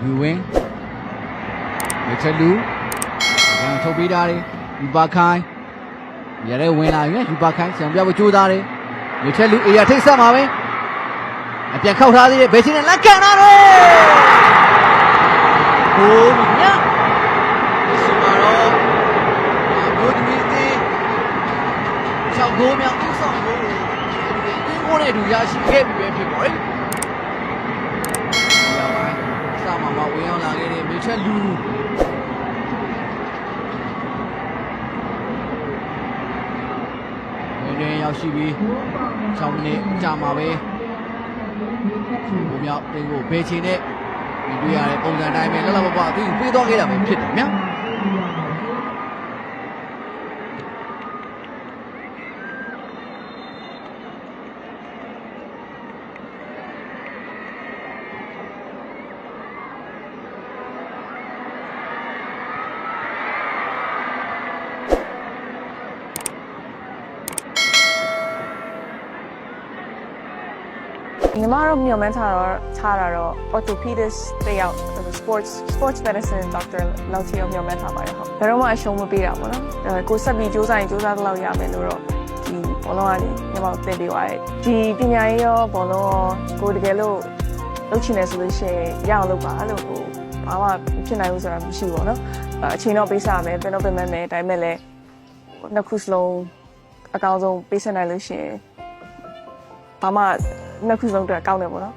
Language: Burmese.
You win. Little Lu. Again, Toby Daddy. Yubakai. Yere win la yue. Yubakai. Xem bia với chu Daddy. Little Lu. Ea take some away. Anhပြန်ခောက်ထားသေးတယ်ဘယ်ချင်းနဲ့လက်ခံထားတယ်ဟိုးမြတ်ဒီမှာတော့ဘိုးသမီးသေး6ဂိုးမြောက်ဥဆောင်ဂိုးကိုကိုနဲ့အတူရရှိခဲ့ပြီပဲဖြစ်ပါလေ။ဒီပိုင်းစမှာမဝင်အောင်လာခဲ့တဲ့မေချက်လူဝင်နေရောက်ရှိပြီး6မိနစ်ကြာမှာပဲဘုံမြောက်တင်းကိုဘေးချီနဲ့ဒီတွေ့ရတဲ့ပုံစံတိုင်းပဲလှလှပပသူပြေးသွားခဲ့တာပဲဖြစ်တယ်ဗျာညီမတို့မျှော်မှန်းထားတော့ orthopedist တယောက် sports medicine doctor လောက်ထိမျှော်မှန်းထားပါတယ်ဟုတ်ဘယ်တော့မှအရှုံးမပေးတာပေါ့နော်ကိုဆက်ပြီးစူးစမ်းရင်စူးစမ်းတော့ရမယ်လို့တော့ဒီဘောလုံးကနေညီမတို့သင်ပေးပါတယ်ဒီပညာရေးရောဘောလုံးရောကိုတကယ်လို့လုပ်ချင်တယ်ဆိုလို့ရှိရင်ရအောင်လုပ်ပါလို့ကိုဘာမှဖြစ်နိုင်ဘူးဆိုတာမရှိဘူးပေါ့နော်အချိန်တော့ပေးစားမယ်ပြန်တော့ပြင်မယ်ဒါပေမဲ့လည်းနှစ်ခုစလုံးအကောင်းဆုံးပေးဆက်နိုင်လို့ရှိရင်ဘာမှနှစ်ခုစလုံးတော့ကောင်းတယ်ပေါ့နော်